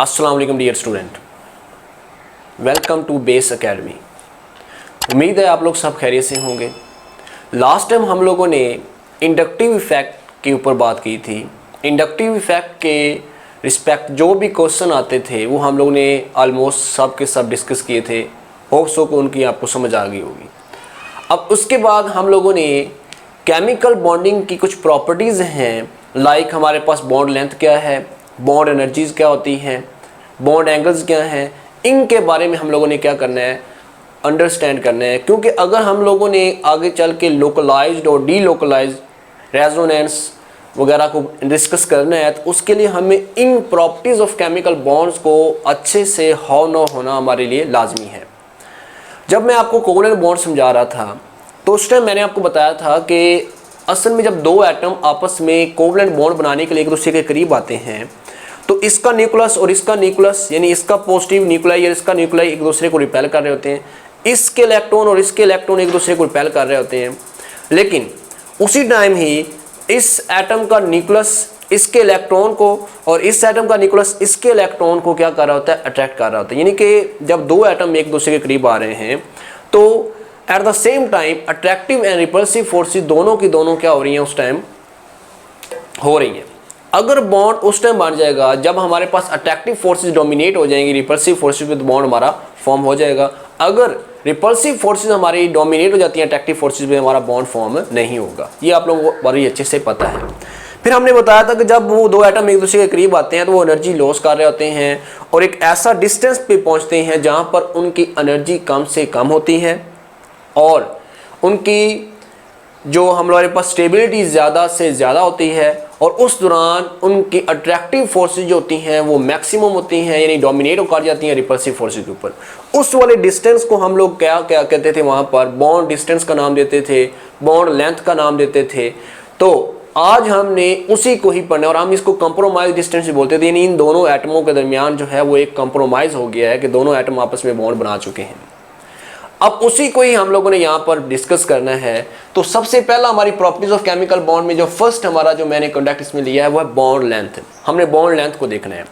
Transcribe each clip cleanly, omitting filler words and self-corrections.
अस्सलाम वालेकुम dear student, welcome to Base Academy. उम्मीद है आप लोग सब खैरियत से होंगे। लास्ट टाइम हम लोगों ने इंडक्टिव इफ़ेक्ट के ऊपर बात की थी। इंडक्टिव इफ़ेक्ट के रिस्पेक्ट जो भी क्वेश्चन आते थे वो हम लोगों ने ऑलमोस्ट सब के सब डिस्कस किए थे। होप्स हो कि उनकी आपको समझ आ गई होगी। अब उसके बाद हम लोगों ने केमिकल बॉन्डिंग की कुछ प्रॉपर्टीज़ हैं, लाइक हमारे पास बॉन्ड लेंथ क्या है, बॉन्ड एनर्जीज़ क्या होती हैं, बॉन्ड एंगल्स क्या हैं, इनके बारे में हम लोगों ने क्या करना है, अंडरस्टैंड करना है। क्योंकि अगर हम लोगों ने आगे चल के लोकलाइज्ड और डीलोकलाइज्ड रेजोनेंस वगैरह को डिस्कस करना है तो उसके लिए हमें इन प्रॉपर्टीज़ ऑफ केमिकल बॉन्ड्स को अच्छे से हाउ नो होना हमारे लिए लाजमी है। जब मैं आपको कोवलेंट बॉन्ड समझा रहा था तो उस टाइम मैंने आपको बताया था कि असल में जब दो एटम आपस में कोवलेंट बॉन्ड बनाने के लिए एक दूसरे के करीब आते हैं तो इसका न्यूक्लियस और इसका न्यूक्लियस यानी इसका पॉजिटिव न्यूक्लियाई और इसका न्यूक्लियाई एक दूसरे को रिपेल कर रहे होते हैं, इसके इलेक्ट्रॉन और इसके इलेक्ट्रॉन एक दूसरे को रिपेल कर रहे होते हैं। लेकिन उसी टाइम ही इस एटम का न्यूक्लियस इसके इलेक्ट्रॉन को और इस एटम का न्यूक्लियस इसके इलेक्ट्रॉन को क्या कर रहा होता है, अट्रैक्ट कर रहा होता है। यानी कि जब दो एटम एक दूसरे के करीब आ रहे हैं तो at the same time attractive and repulsive forces दोनों की दोनों क्या हो रही हैं, उस टाइम हो रही हैं। अगर बॉन्ड उस टाइम बन जाएगा जब हमारे पास अट्रैक्टिव फोर्सेस डोमिनेट हो जाएंगी, रिपल्सिव फोर्सेस पे बॉन्ड हमारा फॉर्म हो जाएगा। अगर रिपल्सिव फोर्सेस हमारी डोमिनेट हो जाती हैं अट्रैक्टिव फोर्सेस पे, हमारा बॉन्ड फॉर्म नहीं होगा। ये आप लोगों को बड़ी अच्छे से पता है। फिर हमने बताया था कि जब वो दो एटम एक दूसरे के करीब आते हैं तो वो एनर्जी लॉस कर रहे होते हैं और एक ऐसा डिस्टेंस पे पहुंचते हैं जहां पर उनकी एनर्जी कम से कम होती है और उनकी जो हमारे पास स्टेबिलिटी ज़्यादा से ज़्यादा होती है और उस दौरान उनकी अट्रैक्टिव फोर्सेस जो होती हैं वो मैक्सिमम होती हैं, यानी डोमिनेट कर जाती हैं रिपल्सिव फोर्सेस के ऊपर। उस वाले डिस्टेंस को हम लोग क्या क्या कहते थे, वहाँ पर बॉन्ड डिस्टेंस का नाम देते थे, बॉन्ड लेंथ का नाम देते थे। तो आज हमने उसी को ही पढ़ना और हम इसको कंप्रोमाइज डिस्टेंस भी बोलते थे। यानी इन दोनों एटमों के दरमियान जो है वो एक कंप्रोमाइज़ हो गया है कि दोनों एटम आपस में बॉन्ड बना चुके हैं। अब उसी को ही हम लोगों ने यहाँ पर डिस्कस करना है। तो सबसे पहला हमारी प्रॉपर्टीज ऑफ केमिकल बॉन्ड में जो फर्स्ट हमारा जो मैंने कॉन्टेक्ट इसमें लिया है वो है बॉन्ड लेंथ। हमने बॉन्ड लेंथ को देखना है।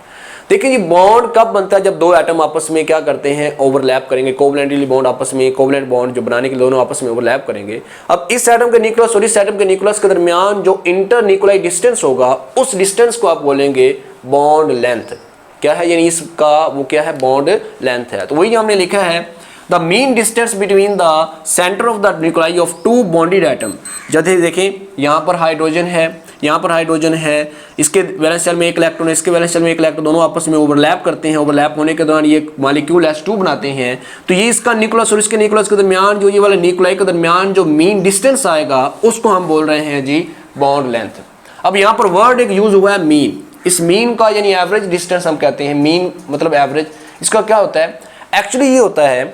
देखिए ये बॉन्ड कब बनता है, जब दो एटम आपस में क्या करते हैं, ओवरलैप करेंगे। कोवलेंटली बॉन्ड आपस में, कोवलेंट बॉन्ड जो बनाने के दोनों आपस में ओवरलैप करेंगे। अब इस एटम के न्यूक्लियस और इस एटम के न्यूक्लियस के दरमियान जो इंटर न्यूक्लियाई डिस्टेंस होगा उस डिस्टेंस को आप बोलेंगे बॉन्ड लेंथ। क्या है, यानी इसका वो क्या है, बॉन्ड लेंथ है। तो वही हमने लिखा है the mean distance between the centre of the nuclei of two bonded atom. जैसे देखें यहाँ पर हाइड्रोजन है, यहाँ पर हाइड्रोजन है, इसके वैलेंस शेल में एक इलेक्ट्रॉन है, इसके वैलेंस शेल में एक इलेक्ट्रॉन, दोनों आपस में ओवरलैप करते हैं। ओवरलैप होने के दौरान ये मॉलिक्यूल H2 बनाते हैं। तो ये इसका न्यूक्लियस और इसके न्यूक्लियस के दरमियान जो ये वाले न्यूक्लियाई के दरमियान जो मीन डिस्टेंस आएगा उसको हम बोल रहे हैं जी बॉन्ड लेंथ। अब यहाँ पर वर्ड एक यूज हुआ है मीन। इस मीन का यानी एवरेज डिस्टेंस हम कहते हैं। मीन मतलब एवरेज। इसका क्या होता है, एक्चुअली ये होता है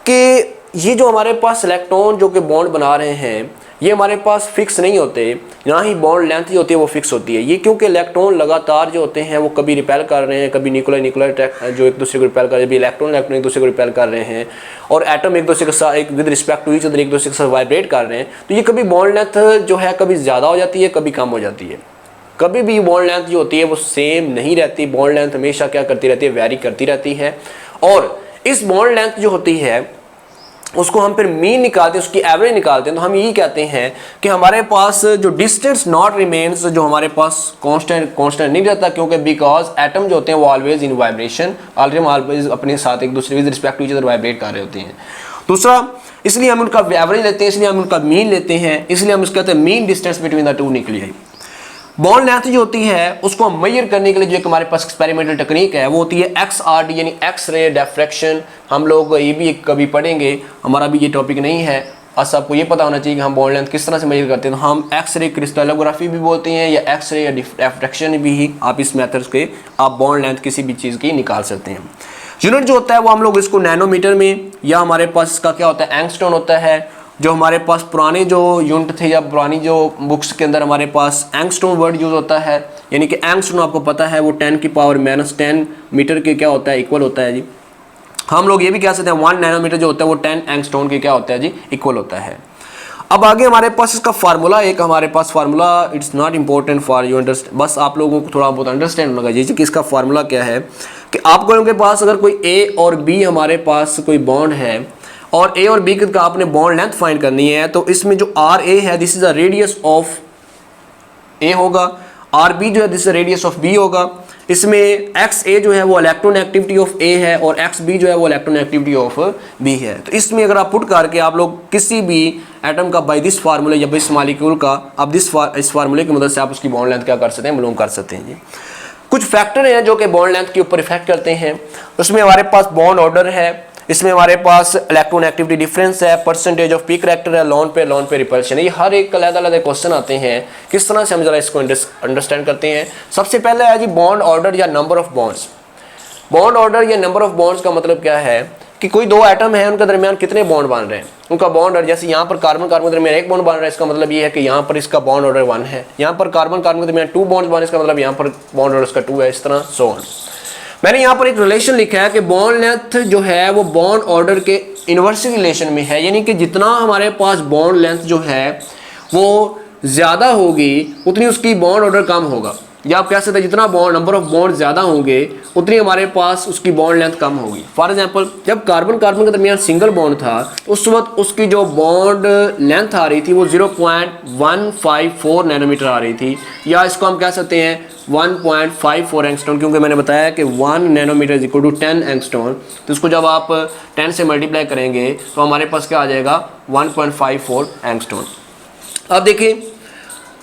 कि ये जो हमारे पास इलेक्ट्रॉन जो कि बॉन्ड बना रहे हैं ये हमारे पास फिक्स नहीं होते, ना ही बॉन्ड लेंथ जो होती है वो फिक्स होती है। ये क्योंकि इलेक्ट्रॉन लगातार जो होते हैं वो कभी रिपेल कर रहे हैं, कभी न्यूक्लियाई जो एक दूसरे को रिपेल कर रहे हैं, इलेक्ट्रॉन एक दूसरे को रिपेल कर रहे हैं और एटम एक दूसरे के साथ एक with respect to each other एक दूसरे के साथ वाइब्रेट कर रहे हैं। तो ये कभी बॉन्ड लेंथ जो है कभी ज़्यादा हो जाती है, कभी कम हो जाती है। कभी भी बॉन्ड लेंथ जो होती है वो सेम नहीं रहती। बॉन्ड लेंथ हमेशा क्या करती रहती है, वेरी करती रहती है। और इस बॉन्ड लेंथ जो होती है उसको हम फिर मीन निकालते हैं, उसकी एवरेज निकालते हैं। तो हम यही कहते हैं कि हमारे पास जो डिस्टेंस नॉट रिमेन्स, जो हमारे पास कांस्टेंट नहीं रहता, क्योंकि बिकॉज एटम जो होते हैं वो ऑलवेज इन वाइब्रेशन, ऑलवेज अपने साथ एक दूसरे with respect to each other vibrate कर रहे होते हैं। दूसरा, इसलिए हम उनका एवरेज लेते हैं, इसलिए हम उनका मीन लेते हैं, इसलिए हम उसको कहते हैं mean distance between the two nuclei. Bond length जो होती है उसको हम मेजर करने के लिए जो एक हमारे पास एक्सपेरिमेंटल टेक्निक है वो होती है XRD यानी एक्स रे डिफ्रैक्शन। हम लोग ये भी कभी पढ़ेंगे, हमारा भी ये टॉपिक नहीं है। बस आपको ये पता होना चाहिए कि हम बॉन्ड लेंथ किस तरह से मेजर करते हैं। तो हम एक्स रे क्रिस्टलोग्राफी भी बोलते हैं या एक्स रे या डिफ्रैक्शन भी ही, आप इस मेथड के आप बॉन्ड लेंथ किसी भी चीज़ की निकाल सकते हैं। यूनिट जो होता है वो हम लोग इसको नैनोमीटर में, या हमारे पास इसका क्या होता है, एंगस्ट्रॉन होता है। जो हमारे पास पुराने जो यूनिट थे या पुरानी जो बुक्स के अंदर हमारे पास एंगस्ट्रॉन वर्ड यूज़ होता है। यानी कि एंगस्ट्रॉन आपको पता है वो 10⁻⁻10 मीटर के क्या होता है, इक्वल होता है जी। हम लोग ये भी कह सकते हैं 1 नैनोमीटर जो होता है वो 10 एंगस्ट्रॉन के क्या होता है जी, इक्वल होता है। अब आगे हमारे पास इसका फार्मूला, एक हमारे पास formula, it's not important for you understand, बस आप लोगों को थोड़ा बहुत अंडरस्टैंड होना चाहिए कि इसका फार्मूला क्या है। कि आप लोगों के पास अगर कोई ए और बी हमारे पास कोई बॉन्ड है और ए और बी का आपने बॉन्ड लेंथ फाइंड करनी है, तो इसमें जो आर ए है this is the radius of A होगा, आर बी जो है this is the radius of B होगा। इसमें एक्स ए जो है वो इलेक्ट्रॉन एक्टिविटी ऑफ ए है और एक्स बी जो है वो इलेक्ट्रॉन एक्टिविटी ऑफ बी है। तो इसमें अगर आप पुट करके आप लोग किसी भी एटम का बाय दिस फार्मूले या इस मॉलिक्यूल का आप इस फार्मूले की मदद से आप उसकी बॉन्ड लेंथ क्या कर सकते हैं, मालूम कर सकते हैं जी। कुछ फैक्टर हैं जो कि बॉन्ड लेंथ के ऊपर इफेक्ट करते हैं। उसमें हमारे पास बॉन्ड ऑर्डर है, इसमें हमारे पास इलेक्ट्रॉन एक्टिविटी डिफरेंस है, परसेंटेज ऑफ पी करैक्टर है, लोन पे रिपल्शन है। ये हर एक अलग अलग क्वेश्चन आते हैं, किस तरह से हम जरा इसको अंडरस्टैंड करते हैं। सबसे पहले है जी बॉन्ड ऑर्डर या number of bonds. Bond order या नंबर ऑफ बॉन्ड्स का मतलब क्या है कि कोई दो एटम है उनके दरमियान कितने बॉन्ड बन रहे हैं, उनका बॉन्ड ऑर्डर। जैसे यहाँ पर कार्बन कार्बन के दरमियान एक बॉन्ड बन रहा है, इसका मतलब ये है कि यहाँ पर इसका बॉन्ड ऑर्डर 1 है। यहाँ पर कार्बन कार्बन के दरमियान 2 बॉन्ड्स बन रहे हैं, इसका मतलब यहाँ पर बॉन्ड ऑर्डर इसका 2 है, इस तरह सो ऑन। मैंने यहाँ पर एक रिलेशन लिखा है कि बॉन्ड लेंथ जो है वो बॉन्ड ऑर्डर के इन्वर्सली रिलेशन में है, यानी कि जितना हमारे पास बॉन्ड लेंथ जो है वो ज़्यादा होगी उतनी उसकी बॉन्ड ऑर्डर कम होगा, या आप कह सकते हैं जितना बॉन्ड नंबर ऑफ बॉन्ड ज़्यादा होंगे उतनी हमारे पास उसकी बॉन्ड लेंथ कम होगी। फॉर एग्जांपल जब कार्बन कार्बन के दरमियान सिंगल बॉन्ड था उस वक्त उसकी जो बॉन्ड लेंथ आ रही थी वो 0.154 नैनोमीटर आ रही थी, या इसको हम कह सकते हैं 1.54 एंगस्ट्रॉन, क्योंकि मैंने बताया कि 1 nanometre is equal to 10 angstrom. तो इसको जब आप 10 से मल्टीप्लाई करेंगे तो हमारे पास क्या आ जाएगा 1.54 एंगस्ट्रॉन। अब देखिए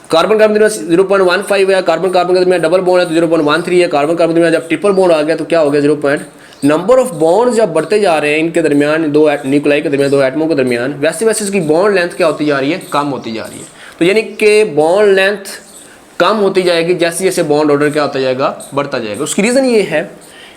कार्बन कार्बन के दरमियान 0.15 है, कार्बन कार्बन के दरमियान डबल बॉन्ड है तो 0.13 है, कार्बन कार्बन के दरमियान जब ट्रिपल बॉन्ड आ गया तो क्या हो गया 0. नंबर ऑफ बॉन्ड जब बढ़ते जा रहे हैं इनके दरमियान, दो न्यूक्लियाई के दरमियान, दो एटमों के दरमियान, वैसे वैसे इसकी बॉन्ड लेंथ क्या होती जा रही है, कम होती जा रही है। तो यानी कि बॉन्ड लेंथ कम होती जाएगी जैसे जैसे बॉन्ड ऑर्डर क्या होता जाएगा, बढ़ता जाएगा। उसकी रीज़न ये है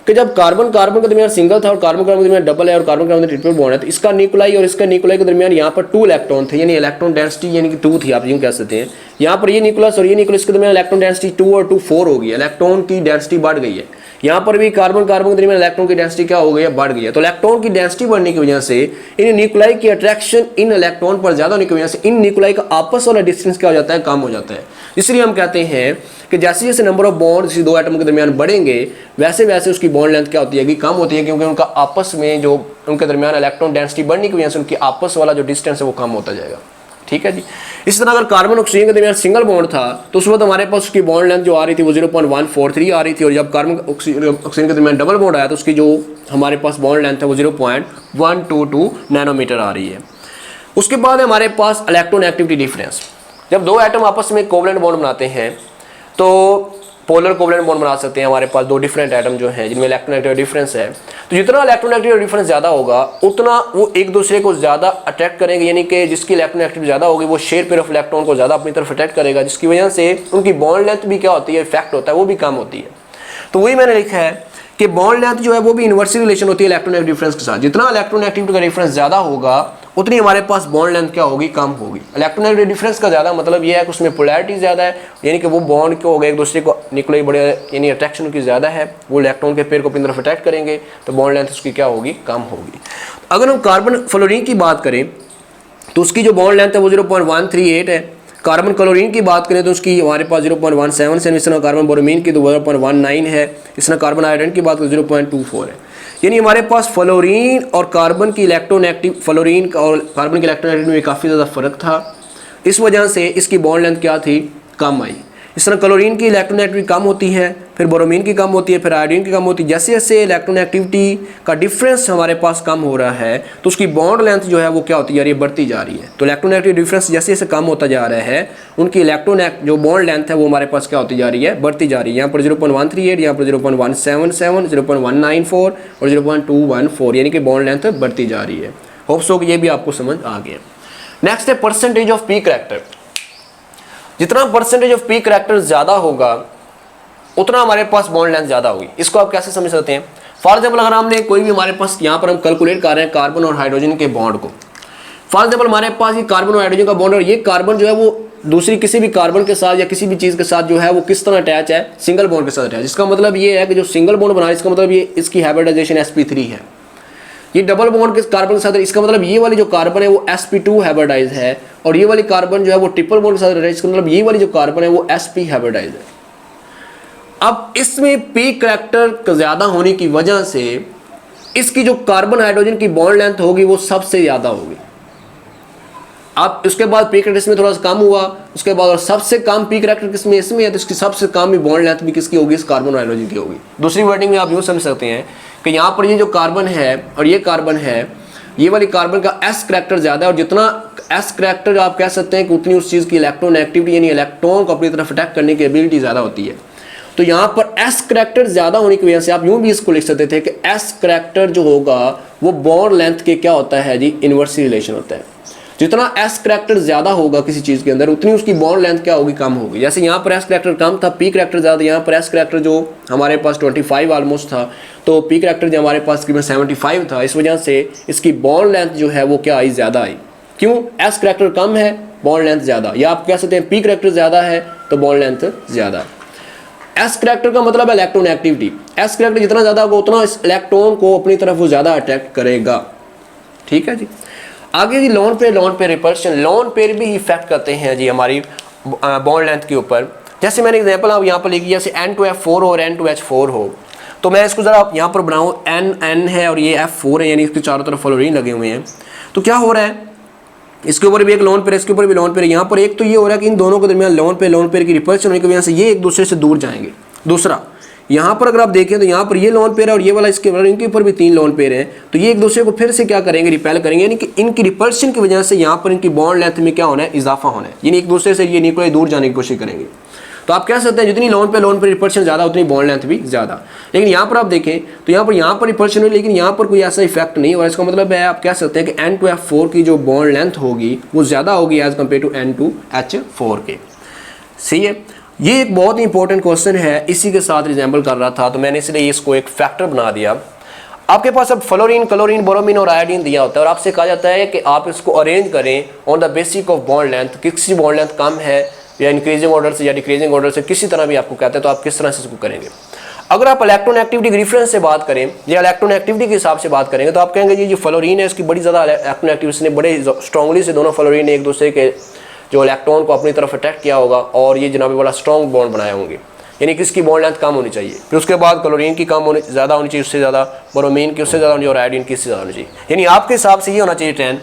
कि जब कार्बन कार्बन के दरमियान सिंगल था और कार्बन कार्बन के दरमियान डबल है और कार्बन कार्बन ट्रिपल बॉन्ड है, तो इसका न्यूक्लियाई और इसका न्यूक्लियाई के दरमियान यहाँ पर 2 इलेक्ट्रॉन थे, यानी इलेक्ट्रॉन डेंसिटी यानी कि 2 थी, आप यूँ कह सकते हैं। यहाँ पर ये न्यूक्लियस और ये न्यूक्लियस के दरमियान इलेक्ट्रॉन डेंसिटी 2 और 2 4 हो गई है, इलेक्ट्रॉन की डेंसिटी बढ़ गई है। यहाँ पर भी कार्बन कार्बन के दरमियान इलेक्ट्रॉन की डेंसिटी क्या हो गई है, बढ़ गई है। तो इलेक्ट्रॉन की डेंसिटी बढ़ने की वजह से इन न्यूक्लियाई की अट्रैक्शन इन इलेक्ट्रॉन पर ज्यादा होने की वजह से इन न्यूक्लियाई का आपस वाला डिस्टेंस क्या हो जाता है, कम हो जाता है। इसलिए हम कहते हैं कि जैसे जैसे नंबर ऑफ बॉन्ड किसी दो एटम के दरमियान बढ़ेंगे वैसे वैसे उसकी बॉन्ड लेंथ क्या होती है, कम होती है, क्योंकि उनका आपस में जो उनके दरमियान इलेक्ट्रॉन डेंसिटी बढ़ने की वजह से उनकी आपस वाला जो डिस्टेंस है वो कम होता जाएगा। ठीक है जी। इस तरह अगर कार्बन ऑक्सीजन के दरमियान सिंगल बॉन्ड था तो उस वक्त हमारे पास उसकी बॉन्ड लेंथ जो आ रही थी वो 0.143 आ रही थी, और जब कार्बन ऑक्सीजन के दरमियान डबल बॉन्ड आया तो उसकी जो हमारे पास बॉन्ड लेंथ है वो 0.122 नैनोमीटर आ रही है। उसके बाद हमारे पास इलेक्ट्रॉन एक्टिविटी डिफरेंस। जब दो एटम आपस में कोवलेंट बॉन्ड बनाते हैं तो पोलर कोवलेंट बॉन्ड बना सकते हैं हमारे पास दो डिफरेंट एटम जो हैं जिनमें इलेक्ट्रॉन एक्टिविटी डिफरेंस है। तो जितना इलेक्ट्रॉन एक्टिविटी डिफरेंस ज़्यादा होगा उतना वो एक दूसरे को ज़्यादा अट्रैक्ट करेंगे, यानी कि जिसकी इलेक्ट्रॉन एक्टिविटी ज़्यादा होगी वो शेयर पेयर ऑफ इलेक्ट्रॉन को ज़्यादा अपनी तरफ अट्रैक्ट करेगा, जिसकी वजह से उनकी बॉन्ड लेंथ भी क्या होती है, इफेक्ट होता है, वो भी कम होती है। तो वही मैंने लिखा है कि बॉन्ड लेंथ जो है वो भी इन्वर्सली रिलेशन होती है इलेक्ट्रॉन एक्टिविटी डिफरेंस के साथ। जितना इलेक्ट्रॉन एक्टिविटी का डिफरेंस ज़्यादा होगा उतनी हमारे पास बॉन्ड लेंथ क्या होगी, कम होगी। इलेक्ट्रॉन एक्टिविटी डिफरेंस का ज़्यादा मतलब ये है कि उसमें पोलैरिटी ज़्यादा है, यानी कि वो बॉन्ड क्यों हो गए एक दूसरे को न्यूक्लियाई बड़े, यानी अट्रैक्शन की ज़्यादा है, वो इलेक्ट्रॉन के पेयर को अपनी तरफ अट्रैक्ट करेंगे तो बॉन्ड लेंथ उसकी क्या होगी, कम होगी। अगर हम कार्बन फ्लोरीन की बात करें तो उसकी जो बॉन्ड लेंथ है वो 0.138 है। कार्बन क्लोरीन की बात करें तो उसकी हमारे पास 0.17 है। इस तरह कार्बन बोरोमीन की तो 0.19 है। इस तरह कार्बन आयोडीन की बात करें 0.24 है। यानी हमारे पास फ्लोरीन और कार्बन की इलेक्ट्रॉन एक्टिव फ्लोरीन और कार्बन की इलेक्ट्रॉन एक्टिविटी में काफ़ी ज़्यादा फर्क था, इस वजह से इसकी बॉन्ड लेंथ क्या थी, कम आई। इस तरह क्लोरीन की इलेक्ट्रॉन एक्टिविटी कम होती है, फिर बोरोमीन की कम होती है, फिर आयोडीन की कम होती है। जैसे जैसे इलेक्ट्रॉन एक्टिविटी का डिफरेंस हमारे पास कम हो रहा है तो उसकी बॉन्ड लेंथ जो है वो क्या होती जा रही है, बढ़ती जा रही है। तो इलेक्ट्रॉन एक्टिविटी डिफरेंस जैसे जैसे कम होता जा रहा है उनकी इलेक्ट्रॉन जो बॉन्ड लेंथ है वो हमारे पास क्या होती जा रही है, बढ़ती जा रही है। यहाँ पर 0.138, यहाँ पर 0.177, 0.194 और 0.214, यानी कि बॉन्ड लेंथ बढ़ती जा रही है। होप सो कि ये भी आपको समझ आ गया। नेक्स्ट है परसेंटेज ऑफ पी करैक्टर। जितना परसेंटेज ऑफ पी करैक्टर ज़्यादा होगा उतना हमारे पास बॉन्ड लेंथ ज़्यादा होगी। इसको आप कैसे समझ सकते हैं? फॉर एग्जाम्पल अगर हमने कोई भी हमारे पास यहाँ पर हम कैलकुलेट कर रहे हैं कार्बन और हाइड्रोजन के बॉन्ड को। फॉर एग्जाम्पल हमारे पास ये कार्बन और हाइड्रोजन का बॉन्ड और ये कार्बन जो है वो दूसरी किसी भी कार्बन के साथ या किसी भी चीज़ के साथ जो है वो किस तरह अटैच है, सिंगल बॉन्ड के साथ अटैच। इसका मतलब ये है कि जो सिंगल बॉन्ड बना है इसका मतलब ये इसकी हाइब्रिडाइजेशन sp3 है। ये डबल बॉन्ड किस कार्बन के साथ है, इसका मतलब ये वाली जो कार्बन है वो sp2 हाइब्रिडाइज है, और ये वाली कार्बन जो है वो ट्रिपल बॉन्ड के साथ है, इसका मतलब ये वाली जो कार्बन है वो sp हाइब्रिडाइज है। अब इसमें p करैक्टर ज्यादा होने की वजह से इसकी जो कार्बन हाइड्रोजन की बॉन्ड लेंथ होगी वो सबसे ज्यादा होगी। अब उसके बाद पी करैक्टर इसमें थोड़ा सा कम हुआ, उसके बाद और सबसे कम पी करैक्टर किसमें, इसमें है, तो इसकी सबसे कम भी बॉन्ड लेंथ भी किसकी होगी, इस कार्बन हाइड्रोजन की होगी। दूसरी वर्डिंग में आप यूँ समझ सकते हैं कि यहाँ पर ये जो कार्बन है और ये कार्बन है, ये वाली कार्बन का एस करैक्टर ज़्यादा है, और जितना एस करैक्टर आप कह सकते हैं कि उतनी उस चीज़ की इलेक्ट्रॉन एक्टिविटी यानी इलेक्ट्रॉन को अपनी तरफ अटैक करने की एबिलिटी ज़्यादा होती है। तो यहाँ पर एस करैक्टर ज़्यादा होने की वजह से आप यूँ भी इसको लिख सकते थे कि एस करैक्टर जो होगा वो बॉन्ड लेंथ के क्या होता है जी, इनवर्सली रिलेशन होता है। जितना एस करैक्टर ज़्यादा होगा किसी चीज़ के अंदर उतनी उसकी बॉन्ड लेंथ क्या होगी, कम होगी। जैसे यहाँ पर एस करैक्टर कम था, पी करैक्टर ज़्यादा, यहाँ पर एस करैक्टर जो हमारे पास 25 ऑलमोस्ट था, तो पी करैक्टर जो हमारे पास तकरीबन 75 था, इस वजह से इसकी बॉन्ड लेंथ जो है वो क्या आई, ज़्यादा आई। क्यों, एस करैक्टर कम है, बॉन्ड लेंथ ज़्यादा, या आप कह सकते हैं पी करैक्टर ज़्यादा है तो बॉन्ड लेंथ ज़्यादा। एस करैक्टर का मतलब है इलेक्ट्रॉन एक्टिविटी, एस करैक्टर जितना ज़्यादा होगा उतना इस इलेक्ट्रॉन को अपनी तरफ वो ज़्यादा अट्रैक्ट करेगा। ठीक है जी। आगे जी लोन पे रिपल्शन, लोन पेयर भी इफेक्ट करते हैं जी हमारी बॉन्ड लेंथ के ऊपर। जैसे मैंने एग्जांपल आप यहाँ पर लिखी, जैसे N2F4 और N2H4 हो, तो मैं इसको ज़रा यहाँ पर बनाऊँ, N है और ये F4 है, यानी इसके चारों तरफ फ्लोरीन लगे हुए हैं। तो क्या हो रहा है, इसके ऊपर भी एक लोन पेयर, इसके ऊपर भी लोन पेयर। यहाँ पर एक तो ये हो रहा है कि इन दोनों के दरमियान लोन पेयर की रिपल्शन होने की वजह से ये एक दूसरे से दूर जाएंगे। दूसरा, यहाँ पर अगर आप देखें तो यहाँ पर ये लोन पेयर है और ये वाला इसके इनके ऊपर भी 3 लोन पेयर हैं, तो ये एक दूसरे को फिर से क्या करेंगे, रिपेल करेंगे, यानी कि इनकी रिपल्शन की वजह से यहाँ पर इनकी बॉन्ड लेंथ में क्या होना है, इजाफा होना है, यानी एक दूसरे से ये न्यूक्लियर दूर जाने की कोशिश करेंगे। तो आप कह सकते हैं जितनी लोन पे रिपल्शन ज़्यादा उतनी बॉन्ड लेंथ भी ज़्यादा। लेकिन यहाँ पर आप देखें तो यहाँ पर रिपल्शन हुई, लेकिन यहाँ पर कोई ऐसा इफेक्ट नहीं हो रहा। इसका मतलब है आप कह सकते हैं कि N2F4 की जो बॉन्ड लेंथ होगी वो ज़्यादा होगी एज कम्पेयर टू N2H4 के। सही है, ये एक बहुत ही इंपॉर्टेंट क्वेश्चन है, इसी के साथ रिजेंबल कर रहा था, तो मैंने इसलिए इसको एक फैक्टर बना दिया। आपके पास अब फ्लोरीन, क्लोरीन, बोरोमीन और आयोडीन दिया होता है, और आपसे कहा जाता है कि आप इसको अरेंज करें on the basic of bond length, किसी बॉन्ड लेंथ कम है या इंक्रीजिंग ऑर्डर से या डिक्रीजिंग ऑर्डर से, किसी तरह भी आपको कहते हैं, तो आप किस तरह से इसको करेंगे। अगर आप इलेक्ट्रॉन एक्टिविटी रेफरेंस से बात करें या इलेक्ट्रॉन एक्टिविटी के हिसाब से बात करेंगे, तो आप कहेंगे जी जो फ्लोरीन है इसकी बड़ी ज़्यादा इलेक्ट्रॉन एक्टिविटी ने बड़े स्ट्रांगली से दोनों फ्लोरीन ने एक दूसरे के जो इलेक्ट्रॉन को अपनी तरफ अटैक किया होगा और ये जनाब बड़ा स्ट्रॉन्ग बॉन्ड बनाए होंगे, यानी कि इसकी बॉन्ड लेंथ कम होनी चाहिए। फिर उसके बाद क्लोरीन की ज़्यादा होनी चाहिए, उससे ज़्यादा बोरोमीन की उससे ज़्यादा होनी चाहिए, और आयोडीन की इससे ज़्यादा होनी चाहिए। यानी आपके हिसाब से ये होना चाहिए ट्रेंड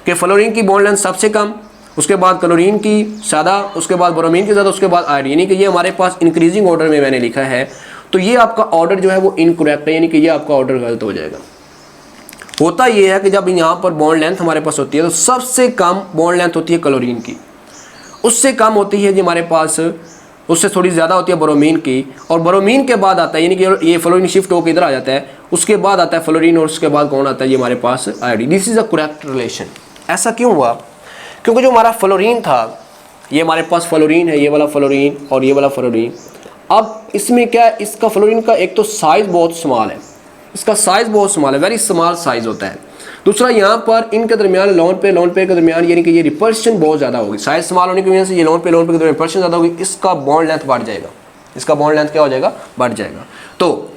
कि फ्लोरीन की बॉन्ड लेंथ सबसे कम, उसके बाद क्लोरीन की ज़्यादा, उसके बाद बोरोमीन की ज़्यादा, उसके बाद आयोडीन, यानी कि ये हमारे पास इंक्रीजिंग ऑर्डर में मैंने लिखा है। तो ये आपका ऑर्डर जो है वो इनकरेक्ट है, यानी कि ये आपका ऑर्डर गलत हो जाएगा। होता ये है कि जब यहाँ पर बॉन्ड लेंथ हमारे पास होती है तो सबसे कम बॉन्ड लेंथ होती है क्लोरीन की, उससे कम होती है जी हमारे पास, उससे थोड़ी ज़्यादा होती है बोरोमीन की, और बोरोमीन के बाद आता है, यानी कि ये फ्लोरीन शिफ्ट होकर इधर आ जाता है, उसके बाद आता है फ्लोरीन, और उसके बाद कौन आता है, ये हमारे पास iodine. This is a correct relation. ऐसा क्यों हुआ, क्योंकि जो हमारा फ्लोरीन था, ये हमारे पास फ्लोरीन है, ये वाला फ्लोरीन और ये वाला फ्लोरीन। अब इसमें क्या है, इसका फ्लोरीन का एक तो साइज़ बहुत स्मॉल है, इसका साइज़ बहुत स्मॉल है, वेरी स्मॉल साइज़ होता है। दूसरा, यहाँ पर इनके दरमियान लोन पे के दरमियान यानी कि ये रिपल्शन बहुत ज़्यादा होगी, साइज स्मॉल होने की वजह से ये लोन पे के दरमियान रिपल्शन ज़्यादा होगी, इसका बॉन्ड लेंथ बढ़ जाएगा, इसका बॉन्ड लेंथ क्या हो जाएगा, बढ़ जाएगा। तो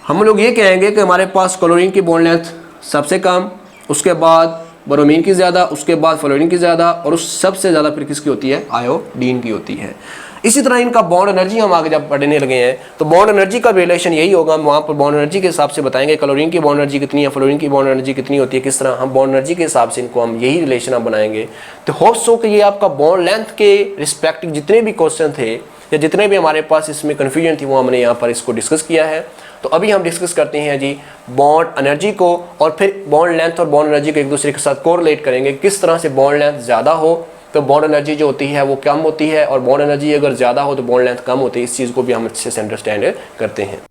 हम लोग ये कहेंगे कि हमारे पास क्लोरीन की बॉन्ड लेंथ सबसे कम, उसके बाद बोरोमीन की ज़्यादा, उसके बाद फ्लोरीन की ज़्यादा, और उस सबसे ज़्यादा फिर किसकी होती है, आयोडीन की होती है। इसी तरह इनका बॉन्ड एनर्जी हम आगे जब पढ़ने लगे हैं तो बॉन्ड एनर्जी का रिलेशन यही होगा, हम वहाँ पर बॉन्ड एनर्जी के हिसाब से बताएंगे क्लोरीन की बॉन्ड एनर्जी कितनी है, फ्लोरीन की बॉन्ड एनर्जी कितनी होती है, किस तरह हम बॉन्ड एनर्जी के हिसाब से इनको हम यही रिलेशन हम बनाएंगे। तो होप्स हो कि ये आपका बॉन्ड लेंथ के रिस्पेक्टिव जितने भी क्वेश्चन थे या जितने भी हमारे पास इसमें कन्फ्यूजन थी वो हमने यहाँ पर इसको डिस्कस किया है। तो अभी हम डिस्कस करते हैं जी बॉन्ड एनर्जी को, और फिर बॉन्ड लेंथ और बॉन्ड एनर्जी को एक दूसरे के साथ कोरिलेट करेंगे, किस तरह से बॉन्ड लेंथ ज़्यादा हो तो बॉन्ड एनर्जी जो होती है वो कम होती है, और बॉन्ड एनर्जी अगर ज़्यादा हो तो बॉन्ड लेंथ कम होती है। इस चीज़ को भी हम अच्छे से अंडरस्टैंड करते हैं।